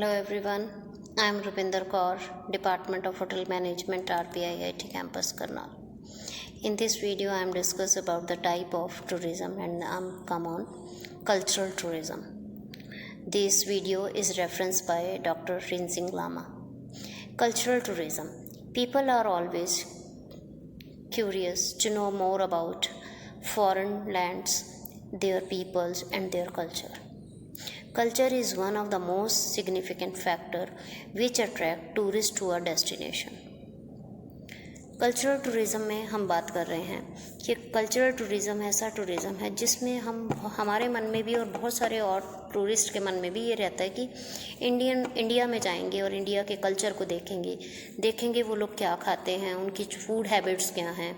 Hello everyone, I am Rupinder Kaur, Department of Hotel Management, RPIIT Campus Karnal. In this video, I am discuss about the type of tourism and come on cultural tourism. This video is referenced by Dr. Rinzing Lama. Cultural tourism. People are always curious to know more about foreign lands, their peoples and their culture. Culture is one of the most significant factor which attract tourists to a destination. Cultural tourism में हम बात कर रहे हैं कि cultural tourism ऐसा tourism है जिसमें हमारे मन में भी और बहुत सारे और टूरिस्ट के मन में भी ये रहता है कि इंडिया में जाएंगे और इंडिया के कल्चर को देखेंगे वो लोग क्या खाते हैं, उनकी फूड हैबिट्स क्या हैं,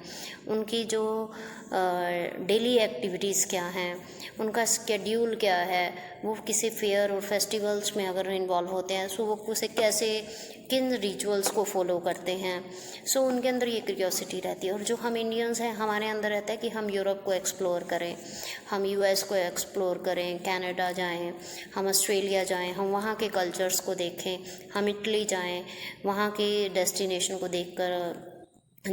उनकी जो डेली एक्टिविटीज़ क्या हैं, उनका स्केड्यूल क्या है, वो किसी फेयर और फेस्टिवल्स में अगर इन्वॉल्व होते हैं सो वो उसे किन रिचुअल्स को फॉलो करते हैं। सो उनके अंदर ये क्यूरियोसिटी रहती है। और जो हम इंडियंस हैं हमारे अंदर रहता है कि हम यूरोप को एक्सप्लोर करें, हम यूएस को एक्सप्लोर करें, कनाडा जाएं, हम ऑस्ट्रेलिया जाएं, हम वहाँ के कल्चर्स को देखें, हम इटली जाएं, वहाँ के डेस्टिनेशन को देखकर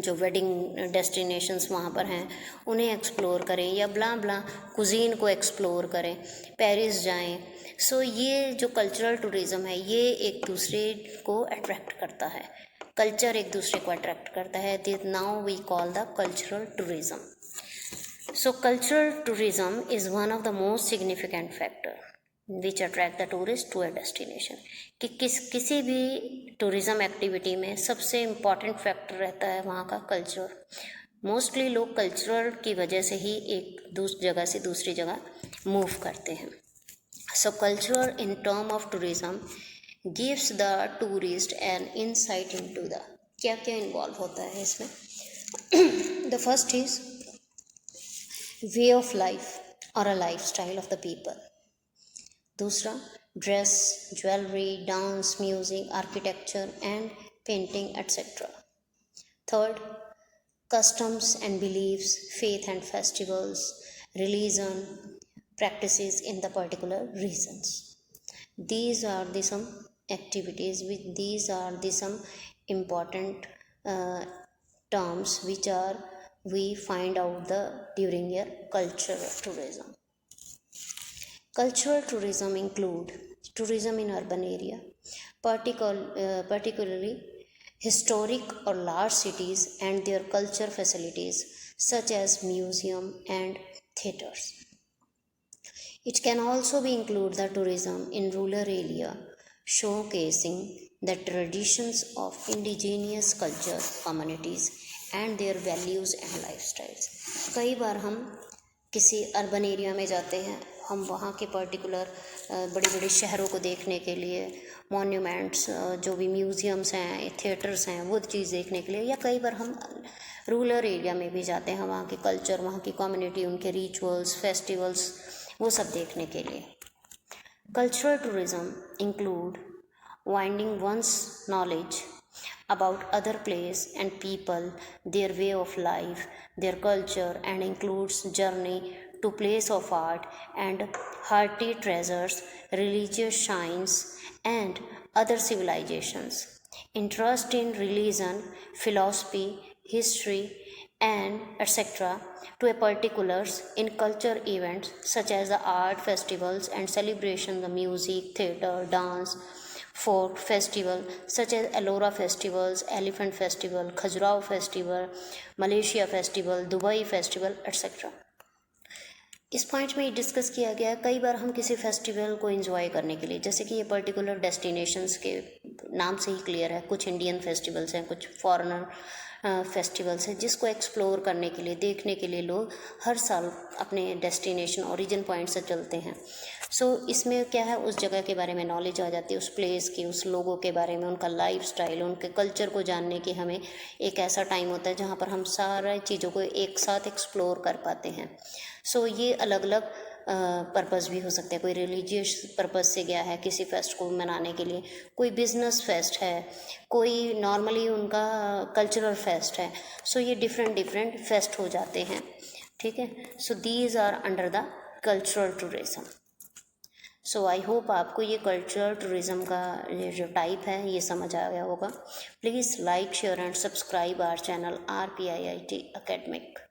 जो वेडिंग डेस्टिनेशंस वहाँ पर हैं उन्हें एक्सप्लोर करें या ब्ला कुजीन को एक्सप्लोर करें, पेरिस जाएं। सो ये जो कल्चरल टूरिज़्म है ये एक दूसरे को अट्रैक्ट करता है, कल्चर एक दूसरे को अट्रैक्ट करता है। This now we call the cultural tourism. So cultural tourism is one of the most significant factor which attract the tourist to a destination. कि किसी भी टूरिज़म एक्टिविटी में सबसे इम्पॉर्टेंट फैक्टर रहता है वहाँ का कल्चर. मोस्टली लोग कल्चरल की वजह से ही एक जगह से दूसरी जगह मूव करते हैं. So culture in term of tourism gives the tourist an insight into the क्या क्या इन्वॉल्व होता है इसमें. The first is way of life और a lifestyle of the people. दूसरा dress, jewellery, dance, music, architecture and painting etcetera. Third customs and beliefs, faith and festivals, religion, practices in the particular regions. These are the some activities these are the some important terms which are we find out during your cultural tourism. Cultural tourism include tourism in urban area, particularly historic or large cities and their culture facilities such as museum and theaters. It can also be include the tourism in rural area, showcasing the traditions of indigenous culture communities and their values and lifestyles. कई बार हम किसी urban area में जाते हैं, हम वहाँ के particular बड़े बड़े शहरों को देखने के लिए, मॉन्यूमेंट्स, जो भी म्यूज़ियम्स हैं, थिएटर्स हैं, वो चीज़ देखने के लिए, या कई बार हम रूरल एरिया में भी जाते हैं वहाँ के कल्चर, वहाँ की कम्युनिटी, उनके रिचुअल्स, फेस्टिवल्स, वो सब देखने के लिए. Cultural tourism include winding one's knowledge about other place and people, their way of life, their culture, and includes journey to place of art and hearty treasures, religious shrines, and other civilizations. Interest in religion, philosophy, history, and etc. to a particulars in culture events such as the art festivals and celebration, the music, theater, dance, folk festival such as Ellora festivals, Elephant festival, Khajuraho festival, Malaysia festival, Dubai festival etc. इस point में discuss किया गया है कई बार हम किसी festival को enjoy करने के लिए, जैसे कि ये पर्टिकुलर डेस्टिनेशंस के नाम से ही क्लियर है, कुछ इंडियन फेस्टिवल्स हैं, कुछ फॉरेनर फेस्टिवल्स हैं, जिसको एक्सप्लोर करने के लिए, देखने के लिए लोग हर साल अपने डेस्टिनेशन ओरिजिन पॉइंट से चलते हैं. सो इसमें क्या है, उस जगह के बारे में नॉलेज आ जाती है, उस प्लेस की, उस लोगों के बारे में, उनका लाइफ स्टाइल, उनके कल्चर को जानने की हमें एक ऐसा टाइम होता है जहाँ पर हम सारी चीज़ों को एक साथ एक्सप्लोर कर पाते हैं. सो ये अलग अलग पर्पस भी हो सकते हैं. कोई रिलीजियस पर्पस से गया है किसी फेस्ट को मनाने के लिए, कोई बिजनेस फेस्ट है, कोई नॉर्मली उनका कल्चरल फेस्ट है. सो ये डिफरेंट फेस्ट हो जाते हैं. ठीक है. So these are under the cultural tourism. So I hope आपको ये कल्चरल टूरिज़्म का ये जो टाइप है ये समझ आ गया होगा। Please like share and subscribe our channel RPIIT Academic।